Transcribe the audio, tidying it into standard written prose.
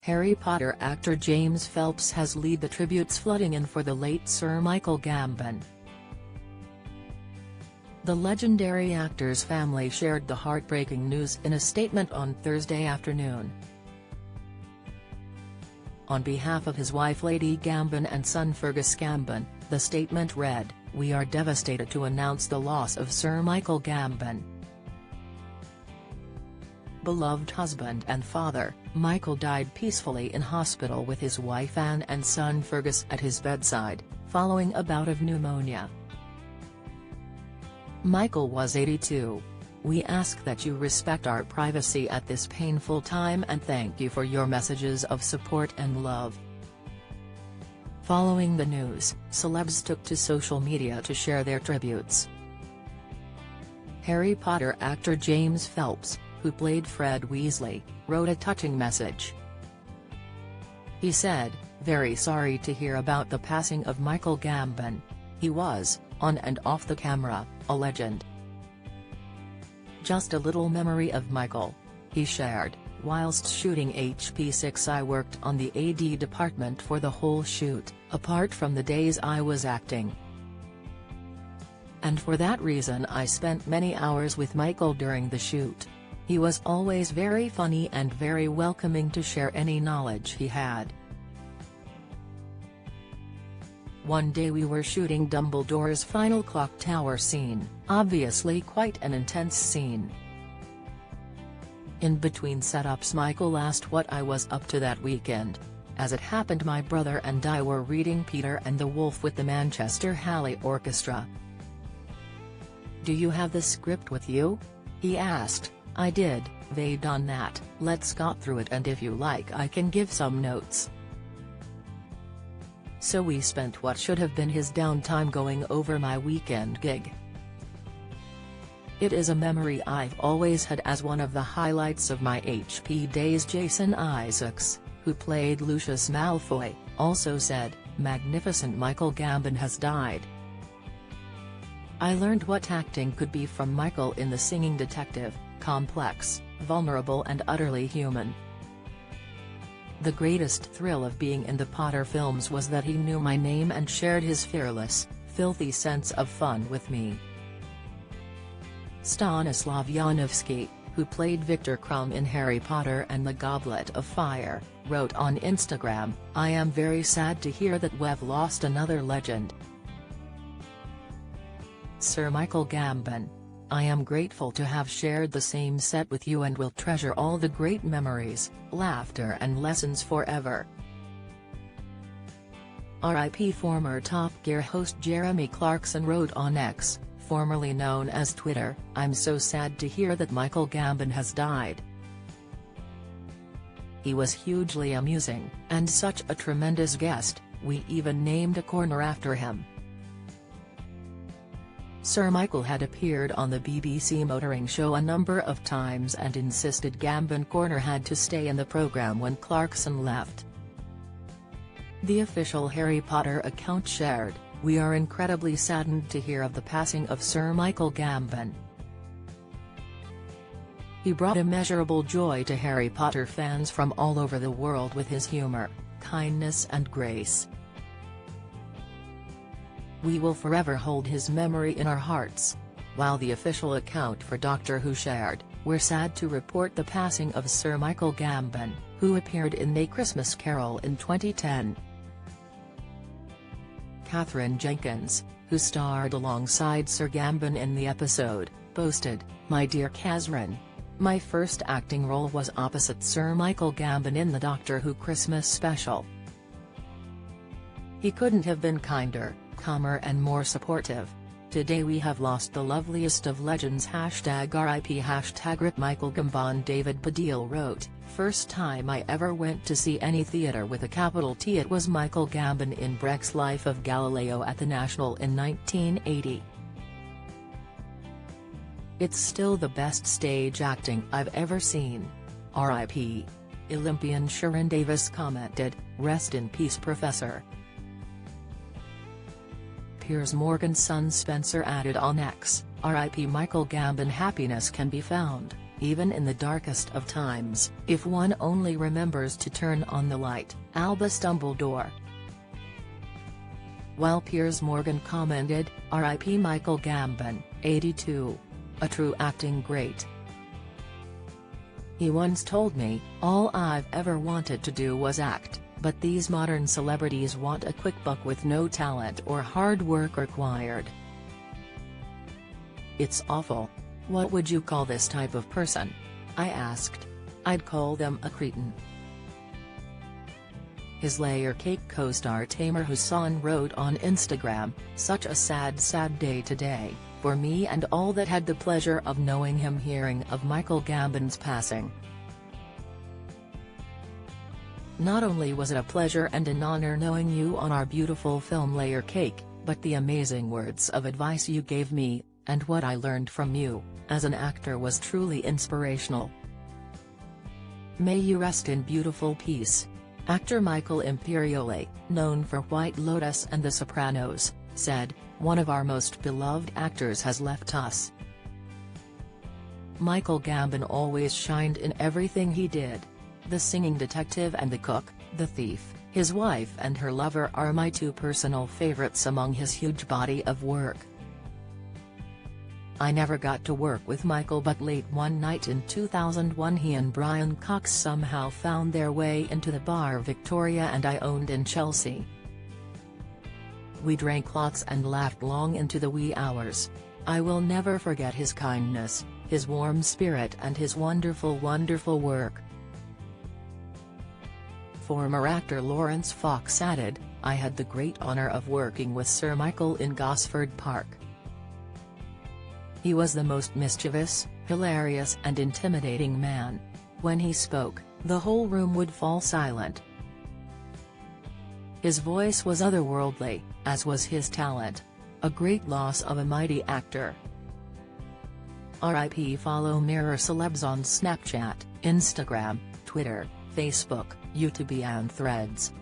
Harry Potter actor James Phelps has led the tributes flooding in for the late Sir Michael Gambon. The legendary actor's family shared the heartbreaking news in a statement on Thursday afternoon. On behalf of his wife Lady Gambon and son Fergus Gambon, the statement read, "We are devastated to announce the loss of Sir Michael Gambon. Beloved husband and father, Michael died peacefully in hospital with his wife Anne and son Fergus at his bedside, following a bout of pneumonia. Michael was 82. We ask that you respect our privacy at this painful time and thank you for your messages of support and love." Following the news, celebs took to social media to share their tributes. Harry Potter actor James Phelps, who played Fred Weasley, wrote a touching message. He said, "Very sorry to hear about the passing of Michael Gambon. He was, on and off the camera, a legend. Just a little memory of Michael," he shared. "Whilst shooting HP6 I worked on the AD department for the whole shoot, apart from the days I was acting. And for that reason I spent many hours with Michael during the shoot. He was always very funny and very welcoming to share any knowledge he had. One day we were shooting Dumbledore's final clock tower scene, obviously quite an intense scene. In between setups Michael asked what I was up to that weekend. As it happened my brother and I were reading Peter and the Wolf with the Manchester Halley Orchestra. 'Do you have the script with you?' he asked. I did. They done that, let's got through it and if you like I can give some notes." So we spent what should have been his downtime going over my weekend gig. It is a memory I've always had as one of the highlights of my HP days. Jason Isaacs, who played Lucius Malfoy, also said, "Magnificent Michael Gambon has died. I learned what acting could be from Michael in The Singing Detective, complex, vulnerable and utterly human. The greatest thrill of being in the Potter films was that he knew my name and shared his fearless, filthy sense of fun with me." Stanislav Janowski, who played Viktor Krum in Harry Potter and the Goblet of Fire, wrote on Instagram, "I am very sad to hear that we've lost another legend. Sir Michael Gambon. I am grateful to have shared the same set with you and will treasure all the great memories, laughter and lessons forever. R.I.P. Former Top Gear host Jeremy Clarkson wrote on X, formerly known as Twitter, "I'm so sad to hear that Michael Gambon has died. He was hugely amusing, and such a tremendous guest, we even named a corner after him." Sir Michael had appeared on the BBC motoring show a number of times and insisted Gambon Corner had to stay in the programme when Clarkson left. The official Harry Potter account shared, "We are incredibly saddened to hear of the passing of Sir Michael Gambon. He brought immeasurable joy to Harry Potter fans from all over the world with his humour, kindness and grace. We will forever hold his memory in our hearts." While the official account for Doctor Who shared, "We're sad to report the passing of Sir Michael Gambon, who appeared in A Christmas Carol in 2010. Catherine Jenkins, who starred alongside Sir Gambon in the episode, boasted, "My dear Catherine. My first acting role was opposite Sir Michael Gambon in the Doctor Who Christmas special. He couldn't have been kinder, calmer and more supportive. Today we have lost the loveliest of legends. #RIP #RIP Michael Gambon." David Baddiel wrote, "First time I ever went to see any theatre with a capital T it was Michael Gambon in Brecht's Life of Galileo at the National in 1980. It's still the best stage acting I've ever seen. RIP. Olympian Sharon Davis commented, "Rest in peace Professor." Piers Morgan's son Spencer added on X, "RIP Michael Gambon. Happiness can be found, even in the darkest of times, if one only remembers to turn on the light. Albus Dumbledore. While Piers Morgan commented, "R.I.P. Michael Gambon, 82. A true acting great. He once told me, all I've ever wanted to do was act, but these modern celebrities want a quick buck with no talent or hard work required. It's awful. What would you call this type of person?" I asked. "I'd call them a cretin." His Layer Cake co-star Tamer Hussain wrote on Instagram, "Such a sad day today, for me and all that had the pleasure of knowing him. Hearing of Michael Gambon's passing. Not only was it a pleasure and an honor knowing you on our beautiful film Layer Cake, but the amazing words of advice you gave me, and what I learned from you, as an actor was truly inspirational. May you rest in beautiful peace." Actor Michael Imperioli, known for White Lotus and The Sopranos, said, "One of our most beloved actors has left us." Michael Gambon always shined in everything he did. The singing detective and the cook, the thief, his wife and her lover are my two personal favorites among his huge body of work. I never got to work with Michael, but late one night in 2001 he and Brian Cox somehow found their way into the bar Victoria and I owned in Chelsea. We drank lots and laughed long into the wee hours. I will never forget his kindness, his warm spirit and his wonderful work." Former actor Lawrence Fox added, "I had the great honor of working with Sir Michael in Gosford Park. He was the most mischievous, hilarious and intimidating man. When he spoke, the whole room would fall silent. His voice was otherworldly, as was his talent. A great loss of a mighty actor." R.I.P. Follow Mirror Celebs on Snapchat, Instagram, Twitter, Facebook, YouTube and Threads.